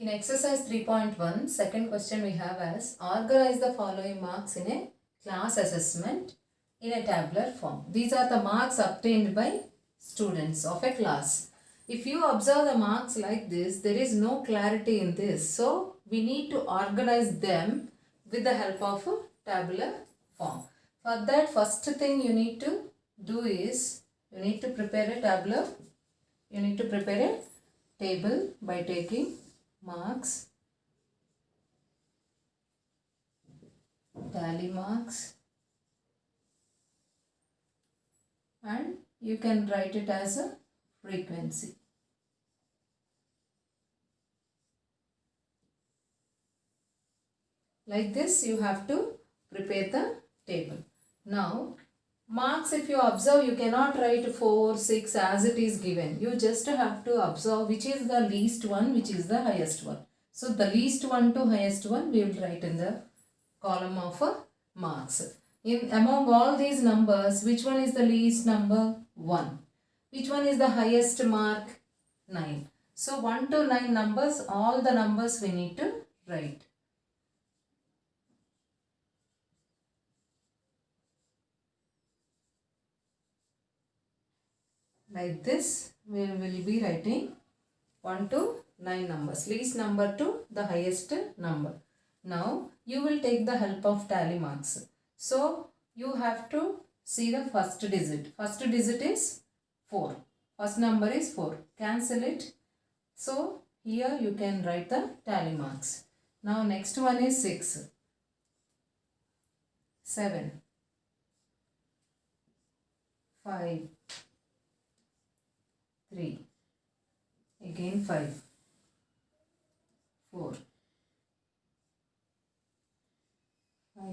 In exercise 3.1, second question we have as organize the following marks in a class assessment in a tabular form. These are the marks obtained by students of a class. If you observe the marks like this, there is no clarity in this. So, we need to organize them with the help of a tabular form. For that, first thing you need to do is, you need to prepare a tabular. You need to prepare a table by taking marks, tally marks, and you can write it as a frequency. Like this you have to prepare the table. Now marks, if you observe, you cannot write 4, 6 as it is given. You just have to observe which is the least one, which is the highest one. So the least one to highest one we will write in the column of marks. Among all these numbers, which one is the least number? 1. Which one is the highest mark? 9. So 1 to 9 numbers, all the numbers we need to write. Like this, we will be writing 1 to 9 numbers, least number to the highest number. Now, you will take the help of tally marks. So, you have to see the first digit. First digit is 4. First number is 4. Cancel it. So, here you can write the tally marks. Now, next one is 6, 7, 5, 3, again 5, 4, 5,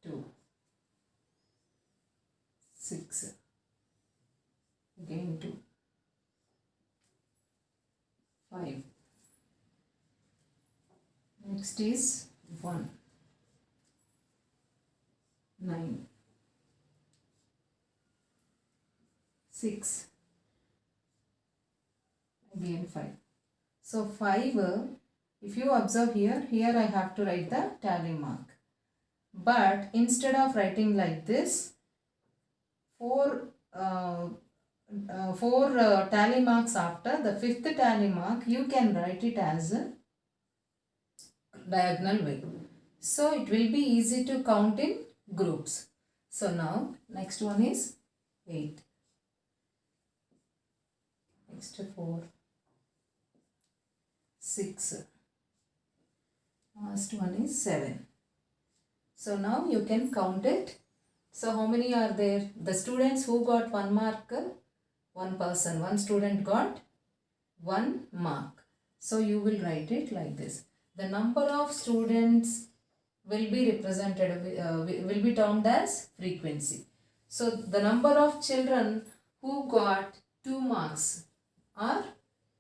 2, 6, again 2, 5, next is 1, 9, 6, again 5. So 5, if you observe here I have to write the tally mark. But instead of writing like this, 4 tally marks after the 5th tally mark, you can write it as a diagonal way. So it will be easy to count in groups. So now next one is 8. Next 4, 6, last one is 7. So now you can count it. So how many are there? The students who got 1 mark, one person, one student got 1 mark. So you will write it like this. The number of students will be represented, will be termed as frequency. So the number of children who got 2 marks are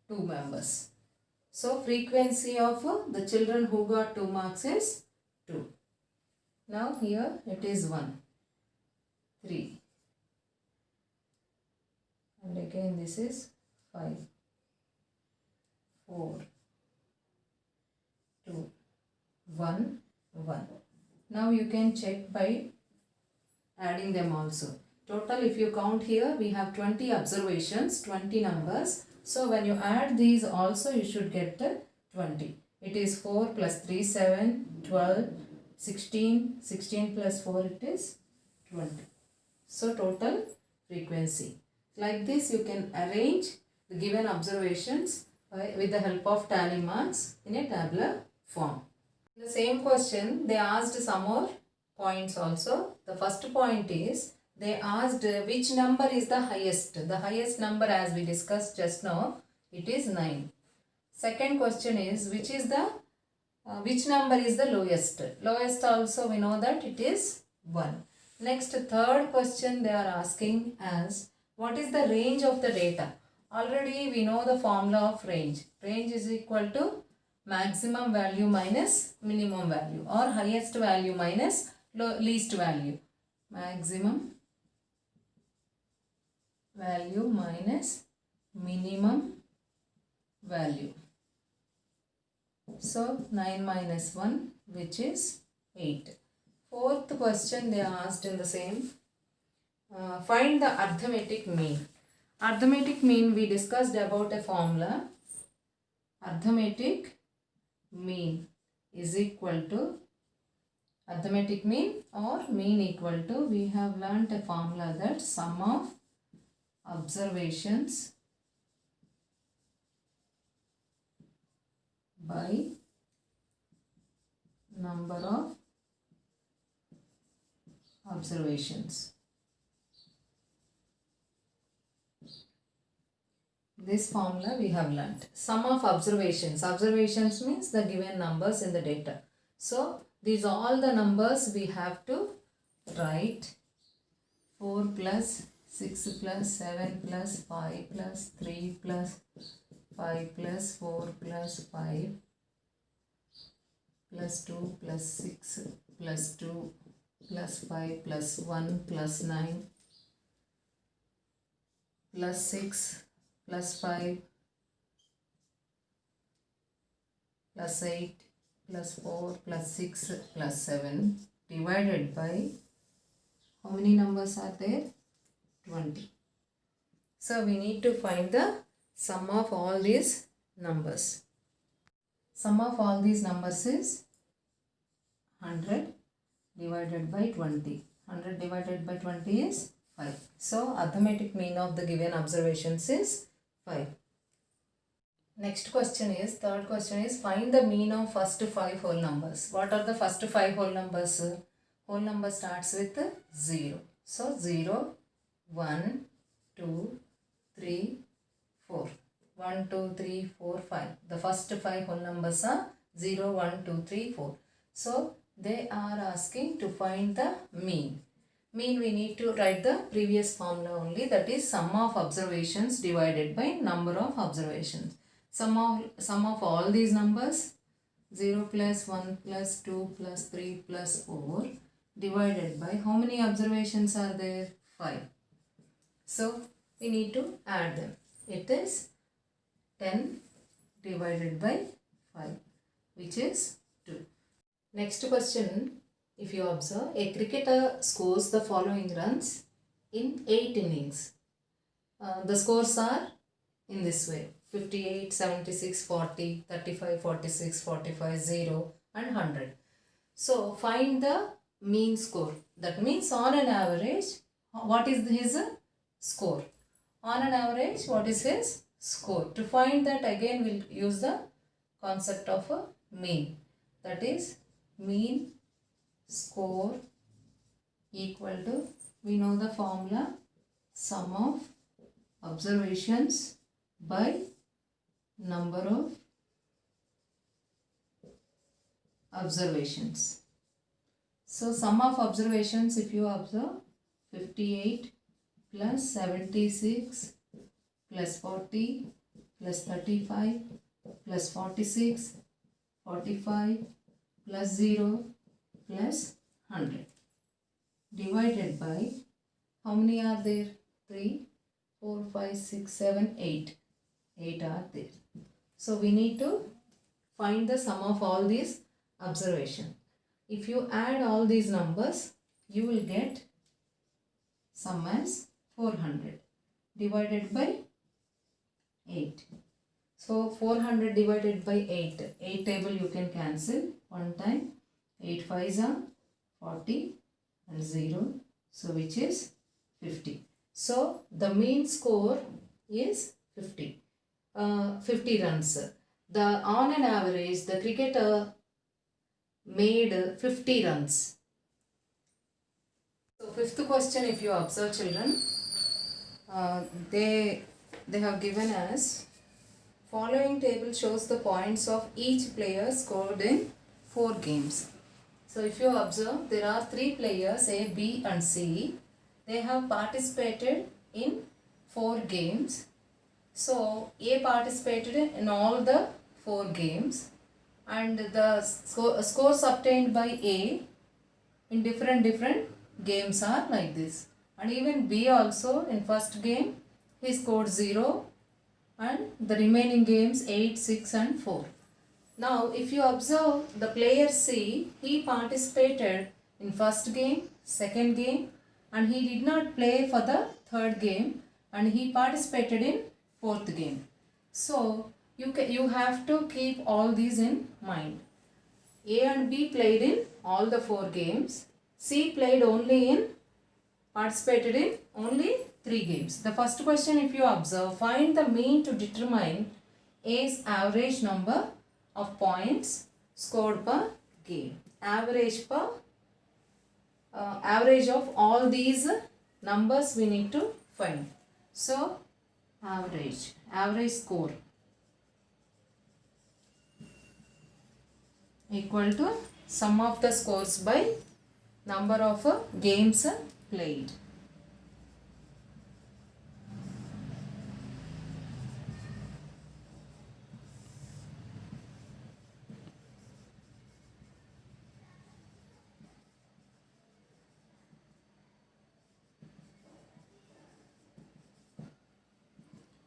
2 members. So frequency of the children who got 2 marks is 2. Now here it is 1, 3, and again this is 5, 4, 2, 1, 1. Now you can check by adding them also. Total, if you count here, we have 20 observations, 20 numbers. So when you add these also, you should get 20. It is 4 plus 3, 7, 12, 16, 16 plus 4, it is 20. So total frequency. Like this, you can arrange the given observations with the help of tally marks in a tabular form. In the same question, they asked some more points also. The first point is, they asked which number is the highest. The highest number, as we discussed just now, it is 9. Second question is, which number is the lowest? Lowest also we know that it is 1. Next, third question they are asking as, what is the range of the data? Already we know the formula of range. Range is equal to maximum value minus minimum value, or highest value minus least value. Maximum value minus minimum value. So 9 minus 1, which is 8. Fourth question they asked in the same. Find the arithmetic mean. Arithmetic mean we discussed about a formula. Arithmetic mean is equal to, arithmetic mean or mean equal to, we have learnt a formula that sum of observations by number of observations. This formula we have learnt. Sum of observations. Observations means the given numbers in the data. So these are all the numbers we have to write. 4 plus 6 plus 7 plus 5 plus 3 plus 5 plus 4 plus 5 plus 2 plus 6 plus 2 plus 5 plus 1 plus 9 plus 6 plus 5 plus 8 plus 4 plus 6 plus 7 divided by, how many numbers are there? 20. So we need to find the sum of all these numbers. Sum of all these numbers is 100 divided by 20. 100 divided by 20 is 5. So arithmetic mean of the given observations is 5. Next question is, third question is, find the mean of first 5 whole numbers. What are the first 5 whole numbers? Whole number starts with 0. So 0, 1, 2, 3, 4. 1, 2, 3, 4, 5. The first 5 whole numbers are 0, 1, 2, 3, 4. So they are asking to find the mean. Mean we need to write the previous formula only, that is sum of observations divided by number of observations. Sum of all these numbers, 0 plus 1 plus 2 plus 3 plus 4 divided by, how many observations are there? 5. So we need to add them. It is 10 divided by 5, which is 2. Next question, if you observe, a cricketer scores the following runs in 8 innings. The scores are in this way: 58, 76, 40, 35, 46, 45, 0 and 100. So find the mean score. That means on an average, what is his score? On an average, what is his score? To find that, again we'll use the concept of a mean. That is mean score equal to, we know the formula, sum of observations by number of observations. So sum of observations, if you observe, 58 plus 76 plus 40 plus 35 plus 46 45 plus 0 plus 100 divided by, how many are there? 3, 4, 5, 6, 7, 8. 8 are there. So we need to find the sum of all these observations. If you add all these numbers, you will get sum as 400 divided by 8. So 400 divided by 8. 8 table you can cancel one time. 8 5s are 40 and 0. So which is 50. So the mean score is 50. 50 runs. On an average, the cricketer made 50 runs. So fifth question, if you observe children, they have given us, following table shows the points of each player scored in 4 games. So if you observe, there are 3 players A, B and C. They have participated in 4 games. So A participated in all the 4 games, and the scores obtained by A in different games are like this. And even B also, in first game he scored 0, and the remaining games 8, 6 and 4. Now if you observe the player C, he participated in first game, second game and he did not play for the third game and he participated in fourth game. So you have to keep all these in mind. A and B played in all the 4 games. C participated in only 3 games. The first question, if you observe, find the mean to determine A's average number of points scored per game. Average of all these numbers we need to find. So average score equal to sum of the scores by number of games played.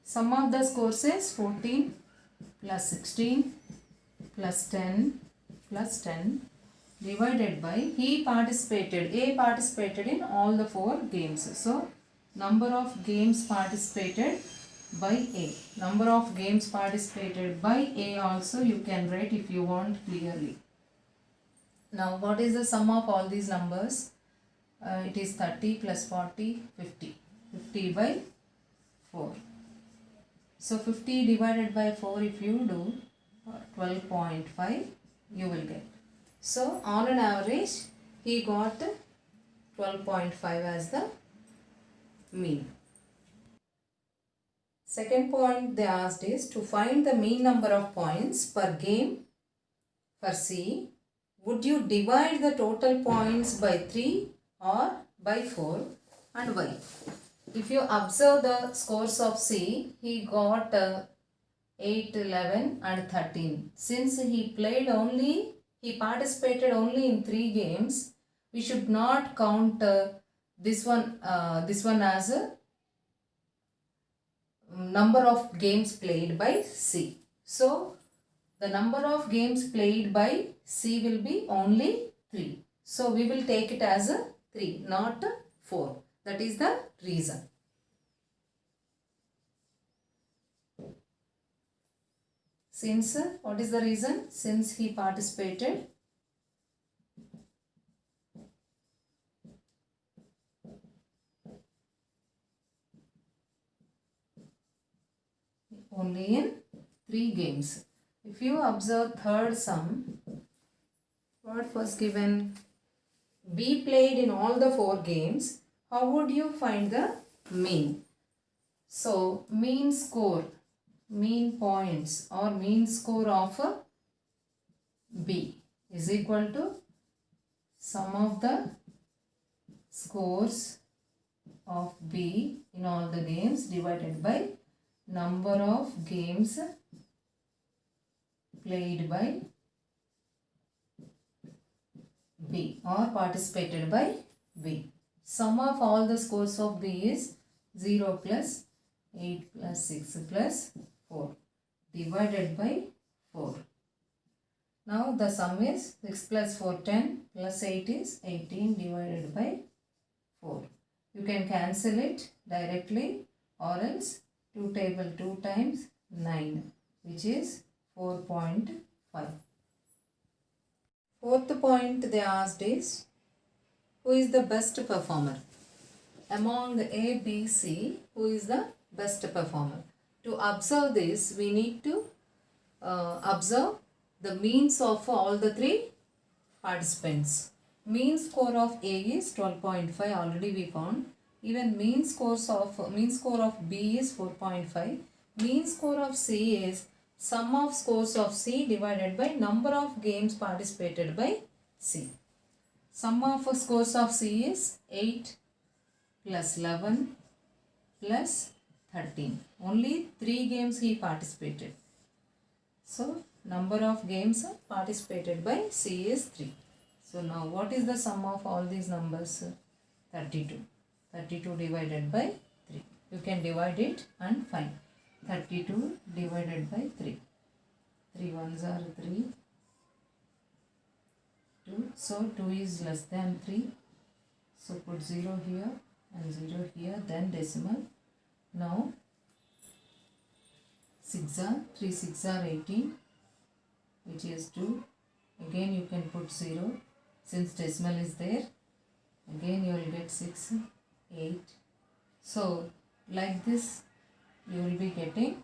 Sum of the scores is 14 plus 16 plus 10 plus 10 divided by A participated in all the 4 games. So number of games participated by A. Number of games participated by A also you can write if you want clearly. Now what is the sum of all these numbers? It is 30 plus 40, 50. 50 by 4. So 50 divided by 4 if you do 12.5 you will get. So on an average he got 12.5 as the mean. Second point they asked is to find the mean number of points per game for C. Would you divide the total points by 3 or by 4 and why? If you observe the scores of C, he got 8, 11 and 13. Since he participated only in 3 games, we should not count this one as a number of games played by C. So, the number of games played by C will be only 3. So, we will take it as a 3, not 4. That is the reason. Since, what is the reason? Since he participated only in 3 games. If you observe third sum, what was given? B played in all the 4 games. How would you find the mean? So, mean score, mean points or mean score of B is equal to sum of the scores of B in all the games divided by number of games played by B or participated by B. Sum of all the scores of B is 0 plus 8 plus 6 plus 4 divided by 4. Now the sum is 6 plus 4 10 plus 8 is 18 divided by 4. You can cancel it directly or else 2 table 2 times 9 which is 4.5. Fourth point they asked is, who is the best performer? Among A, B, C, who is the best performer? To observe this, we need to observe the means of all the 3 participants. Mean score of A is 12.5, already we found. Even mean score of B is 4.5. Mean score of C is sum of scores of C divided by number of games participated by C. Sum of scores of C is 8 plus 11 plus 13. Only 3 games he participated. So, number of games participated by C is 3. So, now what is the sum of all these numbers? 32. 32 divided by 3. You can divide it and find. 32 divided by 3. 3 ones are 3. 2. So 2 is less than 3. So put 0 here and 0 here, then decimal. Now 6 are 3 6 are 18, which is 2. Again you can put 0 since decimal is there. Again you will get 6, 8. So like this you will be getting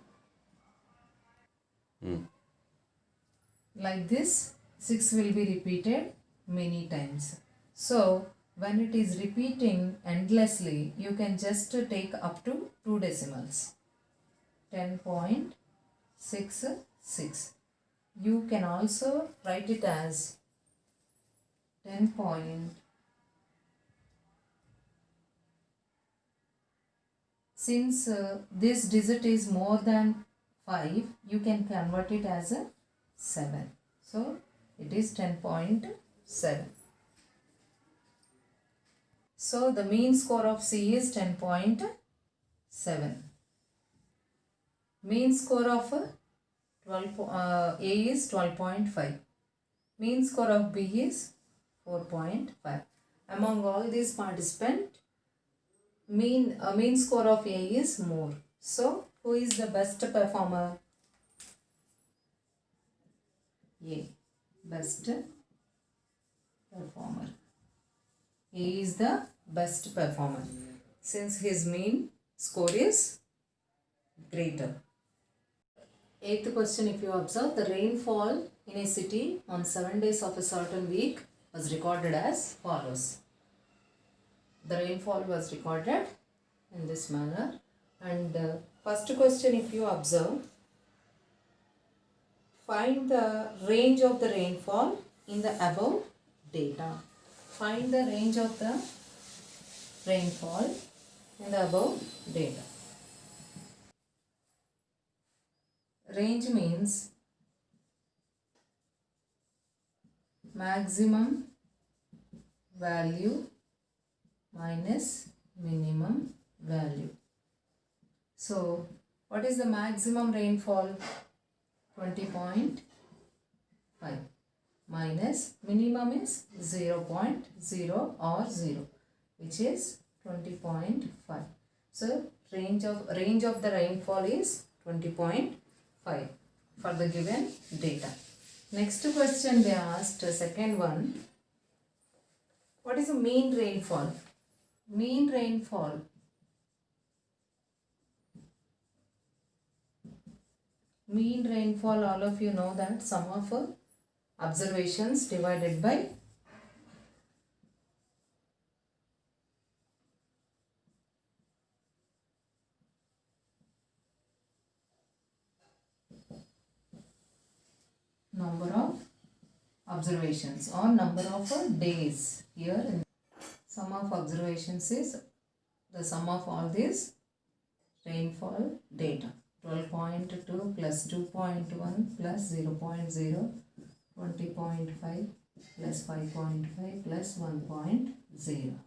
like this. 6 will be repeated many times. So when it is repeating endlessly, you can just take up to 2 decimals. 10.66. You can also write it as 10. Since this digit is more than 5, you can convert it as a 7. So it is 10.7. So the mean score of C is 10.7. Mean score of A is 12.5. Mean score of B is 4.5. Among all these participants, mean score of A is more. So who is the best performer? A. Best performer. A is the best performer since his mean score is greater. 8th question, if you observe, the rainfall in a city on 7 days of a certain week was recorded as follows. The rainfall was recorded in this manner. And first question, if you observe, find the range of the rainfall in the above data. Find the range of the rainfall in the above data. Range means maximum value minus minimum value. So, what is the maximum rainfall? 20.5 minus minimum is 0.0 or 0, which is 20.5. So, range of the rainfall is 20.5 for the given data. Next question they asked, second one. What is the mean rainfall? Mean rainfall. Mean rainfall, all of you know that sum of observations divided by number of observations or number of days. Here sum of observations is the sum of all these rainfall data. 12.2 plus 2.1 plus 0.0, 20.5 plus 5.5 plus 1.0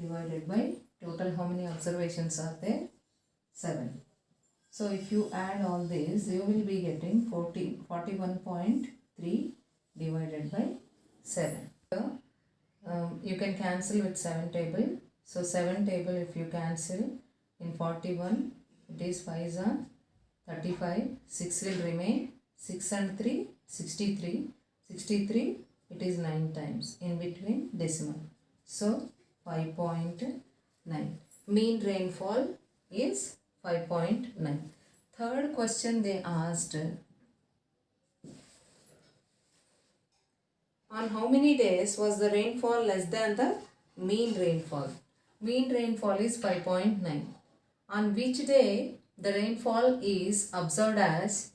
divided by total how many observations are there? 7. So if you add all these, you will be getting 41.3 divided by 7. So, you can cancel with 7 table. So 7 table if you cancel in 41, it is 5 are 35, 6 will remain, 6 and 3, 63, 63 it is 9 times in between decimal. So 5.9. Mean rainfall is 5.9. Third question they asked, on how many days was the rainfall less than the mean rainfall? Mean rainfall is 5.9. On which day the rainfall is observed as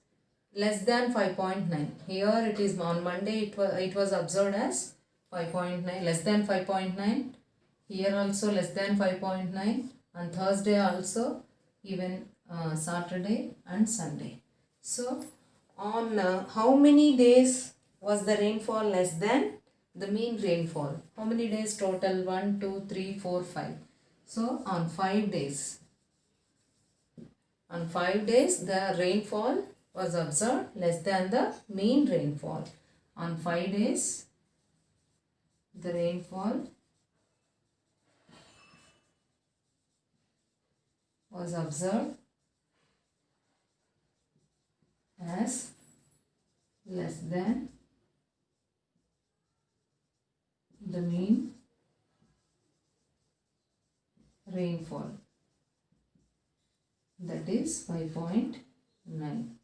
less than 5.9? Here it is on Monday it was observed as 5.9, less than 5.9. Here also less than 5.9. On Thursday also, even Saturday and Sunday. So on how many days was the rainfall less than the mean rainfall? How many days total? 1, 2, 3, 4, 5. So on 5 days. On 5 days, the rainfall was observed less than the mean rainfall. On 5 days, the rainfall was observed as less than the mean rainfall, that is 5.9.